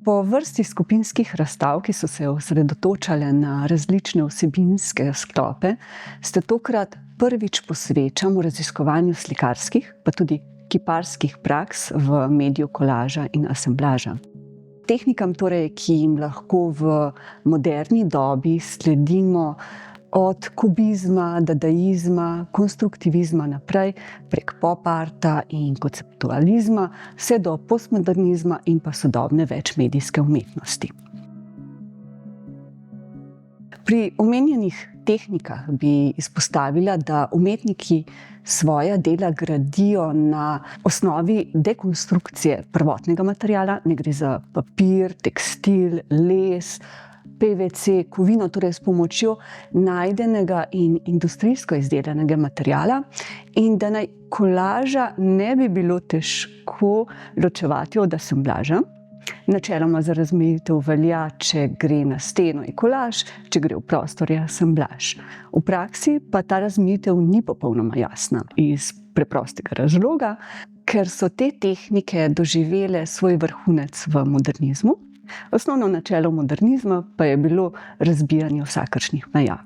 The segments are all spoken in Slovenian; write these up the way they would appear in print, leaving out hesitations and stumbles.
Po vrsti skupinskih razstav, ki so se osredotočale na različne vsebinske sklope, se tokrat prvič posvečamo raziskovanju slikarskih, pa tudi kiparskih praks v mediju kolaža in asemblaža. Tehnikam torej, ki jim lahko v moderni dobi sledimo od kubizma, dadaizma, konstruktivizma naprej, prek pop-arta in konceptualizma, vse do postmodernizma in pa sodobne večmedijske umetnosti. Pri omenjenih tehnikah bi izpostavila, da umetniki svoja dela gradijo na osnovi dekonstrukcije prvotnega materiala, ne gre za papir, tekstil, les, PVC, kovino, torej s pomočjo najdenega in industrijsko izdelanega materiala, in da naj kolaža ne bi bilo težko ločevati od asemblaža. Načeloma za razmejitev velja, če gre na steno, je kolaž, če gre v prostor, je asemblaž. V praksi pa ta razmejitev ni popolnoma jasna iz preprostega razloga, ker so te tehnike doživele svoj vrhunec v modernizmu. Osnovno načelo modernizma pa je bilo razbijanje vsakršnih meja.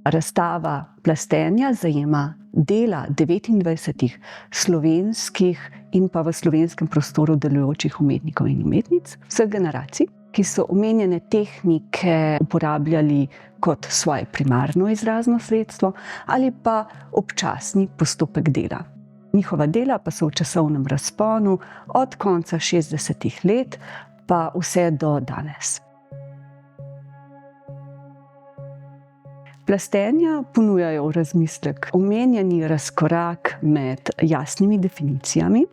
Razstava plastenja zajema dela 29 slovenskih in pa v slovenskem prostoru delujočih umetnikov in umetnic vseh generacij, ki so omenjene tehnike uporabljali kot svoje primarno izrazno sredstvo ali pa občasni postopek dela. Njihova dela pa so v časovnem razponu od konca 60. let pa vse do danes. Plastenja ponujajo v razmislek omenjeni razkorak med jasnimi definicijami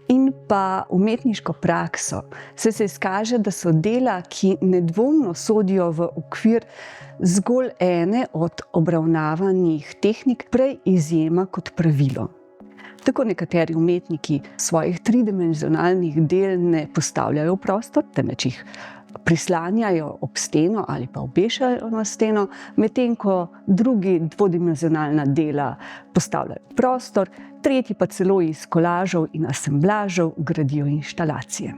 in pa umetniško prakso. Se izkaže, da so dela, ki nedvomno sodijo v okvir zgolj ene od obravnavanih tehnik, prej izjema kot pravilo. Tako nekateri umetniki svojih tridimenzionalnih del ne postavljajo v prostor, temveč jih prislanjajo ob steno ali pa obešajo na steno, medtem ko drugi dvodimenzionalna dela postavljajo v prostor, tretji pa celo iz kolažev in asemblažev gradijo inštalacije.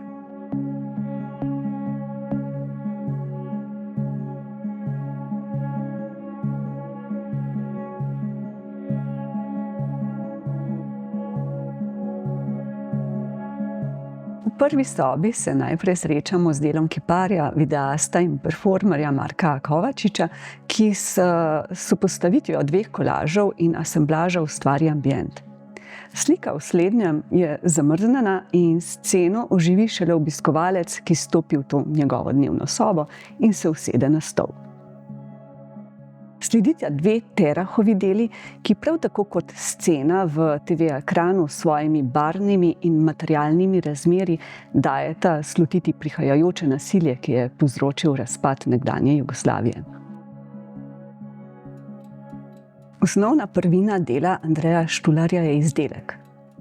V prvi sobi se najprej srečamo z delom kiparja, videasta in performerja Marka Kovačiča, ki s sopostavitvijo dveh kolažev in asemblaža ustvari ambient. Slika v slednjem je zamrznjena in sceno oživi šele obiskovalec, ki stopi v to njegovo dnevno sobo in se usede na stol. Sledita dve Terahovi deli, ki prav tako kot scena v TV ekranu s svojimi barvnimi in materialnimi razmerji dajeta slutiti prihajajoče nasilje, ki je povzročil razpad nekdanje Jugoslavije. Osnovna prvina dela Andreja Štularja je izdelek.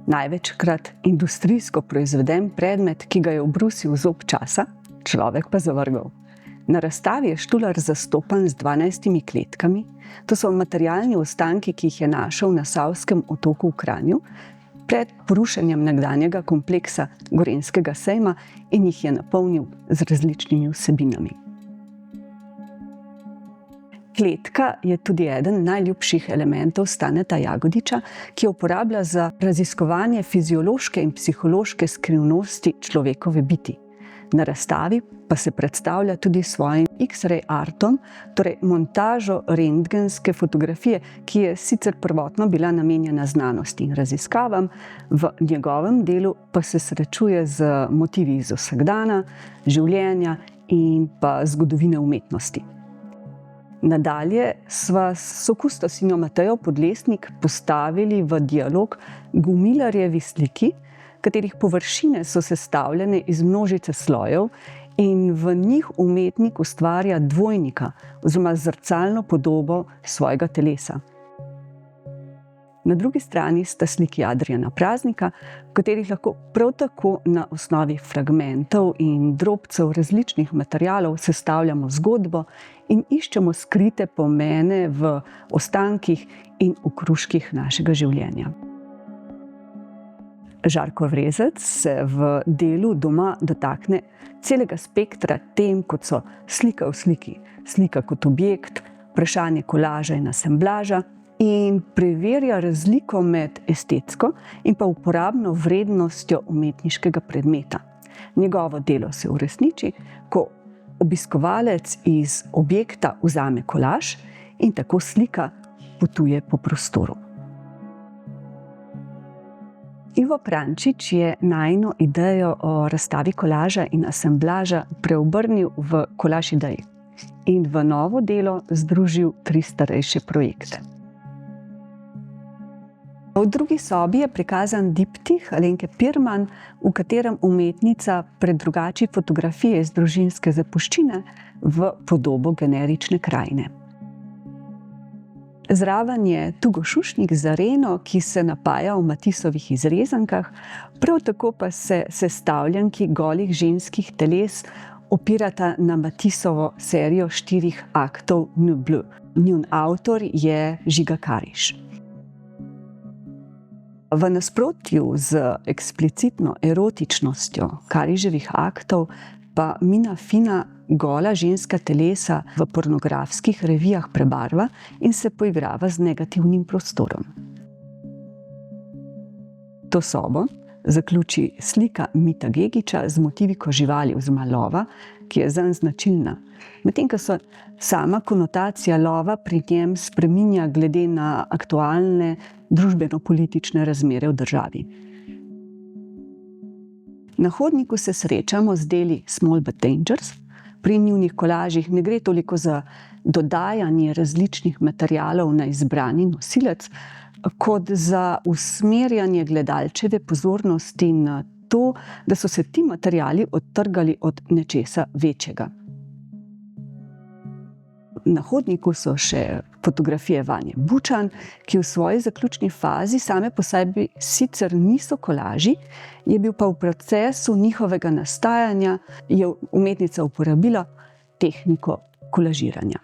Največkrat industrijsko proizveden predmet, ki ga je obrusil zob časa, človek pa zavrgel. Na razstavi je Štular zastopan z 12 kletkami. To so materialni ostanki, ki jih je našel na Savskem otoku v Kranju pred porušenjem nekdanjega kompleksa Gorenjskega sejma in jih je napolnil z različnimi vsebinami. Kletka je tudi eden najljubših elementov Staneta Jagodiča, ki jo uporablja za raziskovanje fiziološke in psihološke skrivnosti človekove biti. Na razstavi pa se predstavlja tudi s svojim X-ray artom, torej montažo rentgenske fotografije, ki je sicer prvotno bila namenjena znanosti in raziskavam, v njegovem delu pa se srečuje z motivi iz vsakdana, življenja in pa zgodovine umetnosti. Nadalje sva s sokustosinjo Matejo Podlesnik postavili v dialog Gumilarjevi sliki, katerih površine so sestavljene iz množice slojev in v njih umetnik ustvarja dvojnika oziroma zrcalno podobo svojega telesa. Na drugi strani sta sliki Adrijana Praznika, v katerih lahko prav tako na osnovi fragmentov in drobcev različnih materialov sestavljamo zgodbo in iščemo skrite pomene v ostankih in okruških našega življenja. Žarko Vrezec se v delu doma dotakne celega spektra tem, kot so slika v sliki, slika kot objekt, vprašanje kolaža in asemblaža, in preverja razliko med estetsko in pa uporabno vrednostjo umetniškega predmeta. Njegovo delo se uresniči, ko obiskovalec iz objekta vzame kolaž in tako slika potuje po prostoru. Ivo Prančič je najino idejo o razstavi kolaža in asemblaža preobrnil v kolaž idej in v novo delo združil 3 starejše projekte. V drugi sobi je prikazan diptih Alenke Pirman, v katerem umetnica predrugači fotografije iz družinske zapuščine v podobo generične krajine. Zraven je Tugo Šušnik z areno, ki se napaja v Matisovih izrezankah, prav tako pa se sestavljanki golih ženskih teles opirata na Matisovo serijo 4 aktov Ne Bleu. Njun avtor je Žiga Kariš. V nasprotju z eksplicitno erotičnostjo Kariževih aktov pa Mina Fina gola ženska telesa v pornografskih revijah prebarva in se poigrava z negativnim prostorom. To sobo zaključi slika Mita Gegića z motivi živali oziroma lova, ki je zanj značilna, medtem ko se sama konotacija lova pri njem spreminja glede na aktualne družbeno-politične razmere v državi. Na hodniku se srečamo z deli Small but Dangerous. Pri njunih kolažih ne gre toliko za dodajanje različnih materialov na izbrani nosilec, kot za usmerjanje gledalčeve pozornosti na to, da so se ti materiali odtrgali od nečesa večjega. Na hodniku so še fotografije Vanje Bučan, ki v svoji zaključni fazi same po sebi sicer niso kolaži, je bil pa v procesu njihovega nastajanja je umetnica uporabila tehniko kolažiranja.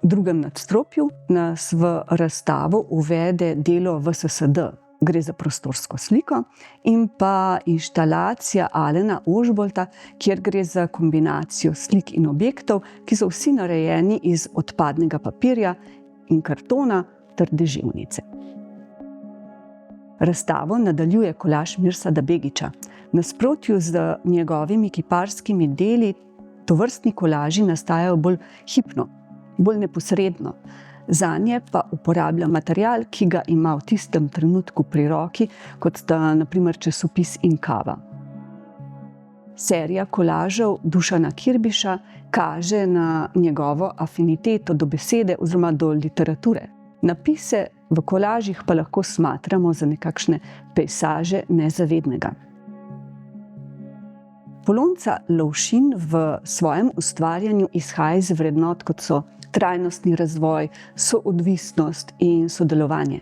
V drugem nadstropju nas v razstavo uvede delo VSSD. Gre za prostorsko sliko in pa inštalacija Alena Ožbolta, kjer gre za kombinacijo slik in objektov, ki so vsi narejeni iz odpadnega papirja in kartona ter deževnice. Razstavo nadaljuje kolaž Mirsada Begića. V nasprotju z njegovimi kiparskimi deli tovrstni kolaži nastajajo bolj hipno, bolj neposredno. Zanje pa uporablja material, ki ga ima v tistem trenutku pri roki, kot sta na primer časopis in kava. Serija kolažev Dušana Kirbiša kaže na njegovo afiniteto do besede oziroma do literature. Napise v kolažih pa lahko smatramo za nekakšne pejsaže nezavednega. Polonca Lovšin v svojem ustvarjanju izhaja iz vrednot, kot so trajnostni razvoj, soodvisnost in sodelovanje.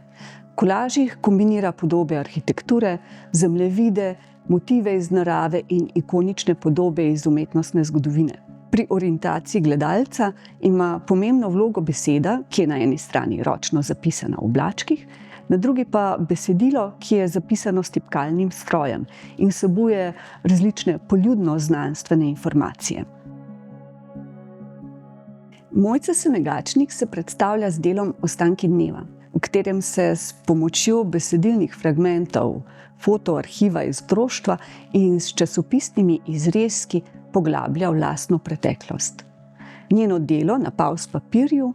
V kolažih kombinira podobe arhitekture, zemljevide, motive iz narave in ikonične podobe iz umetnostne zgodovine. Pri orientaciji gledalca ima pomembno vlogo beseda, ki je na eni strani ročno zapisana v oblačkih, na drugi pa besedilo, ki je zapisano s tipkalnim strojem in vsebuje različne poljudno-znanstvene informacije. Mojca Senegačnik se predstavlja z delom Ostanki dneva, v katerem se s pomočjo besedilnih fragmentov, fotoarhiva iz otroštva in s časopisnimi izrezki poglablja v lastno preteklost. Njeno delo Na pavz papirju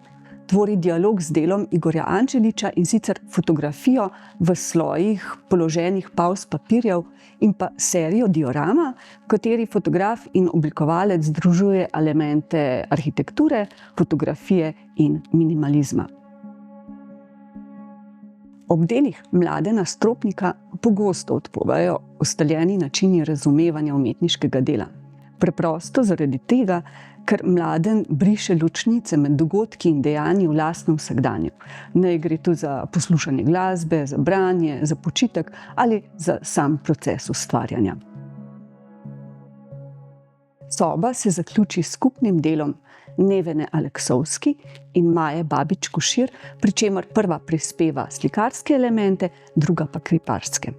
tvori dialog z delom Igorja Anđeliča, in sicer fotografijo v slojih položenih pavz papirjev in pa serijo diorama, v kateri fotograf in oblikovalec združuje elemente arhitekture, fotografije in minimalizma. Ob delih Mladena Stropnika pogosto odpovejo ustaljeni načini razumevanja umetniškega dela. Preprosto zaradi tega, ker Mladen briše ločnice med dogodki in dejanji v lastnem vsakdanju. Naj gre tu za poslušanje glasbe, za branje, za počitek ali za sam proces ustvarjanja. Soba se zaključi s skupnim delom Nevene Aleksovski in Maje Babič-Košir, pri čemer prva prispeva slikarske elemente, druga pa kiparske.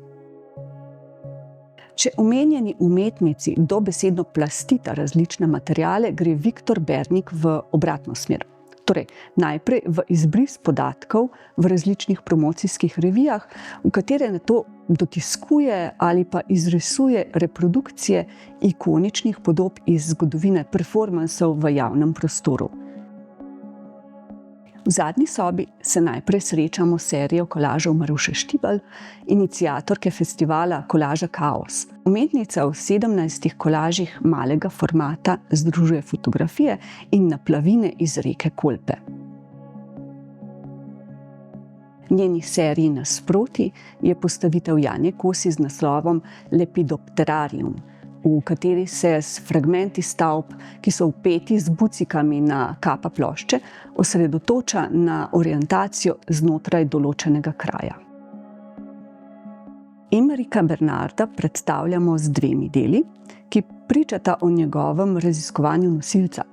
Če omenjeni umetnici dobesedno plastita različne materiale, gre Viktor Bernik v obratno smer. Torej, najprej v izbris podatkov v različnih promocijskih revijah, v katere nato dotiskuje ali pa izrisuje reprodukcije ikoničnih podob iz zgodovine performansov v javnem prostoru. V zadnji sobi se najprej srečamo s serijo kolažev Maruše Štibelj, iniciatorke festivala Kolaža Kaos. Umetnica v 17 kolažih malega formata združuje fotografije in naplavine iz reke Kolpe. Njeni seriji nasproti je postavitev Janje Kosi z naslovom Lepidopterarium, v kateri se s fragmenti stavb, ki so vpeti z bucikami na kapa plošče, osredotoča na orientacijo znotraj določenega kraja. Emerika Bernarda predstavljamo z dvemi deli, ki pričata o njegovem raziskovanju nosilca.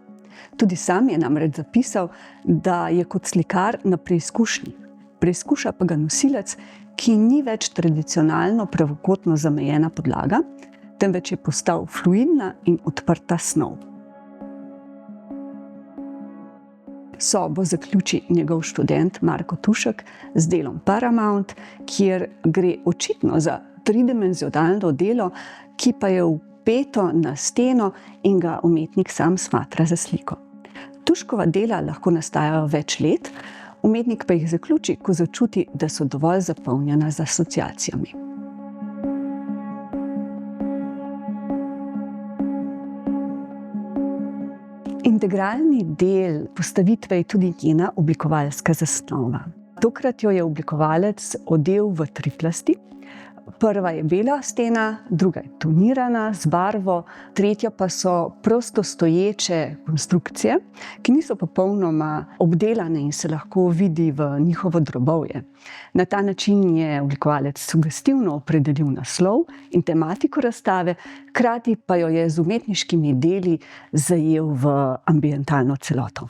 Tudi sam je namreč zapisal, da je kot slikar na preizkušnji. Preizkuša pa ga nosilec, ki ni več tradicionalno pravokotno zamejena podlaga, temveč je postal fluidna in odprta snov. Sobo zaključi njegov študent Marko Tušek z delom Paramount, kjer gre očitno za tridimenzionalno delo, ki pa je vpeto na steno in ga umetnik sam smatra za sliko. Tuškova dela lahko nastajajo več let, umetnik pa jih zaključi, ko začuti, da so dovolj zapolnjena z asociacijami. Integralni del postavitve je tudi njena oblikovalska zasnova. Tokrat jo je oblikovalec odel v 3 plasti. Prva je bela stena, druga je tonirana z barvo, tretja pa so prosto stoječe konstrukcije, ki niso popolnoma obdelane in se lahko vidi v njihovo drobovje. Na ta način je oblikovalec sugestivno opredelil naslov in tematiko razstave, hkrati pa jo je z umetniškimi deli zajel v ambientalno celoto.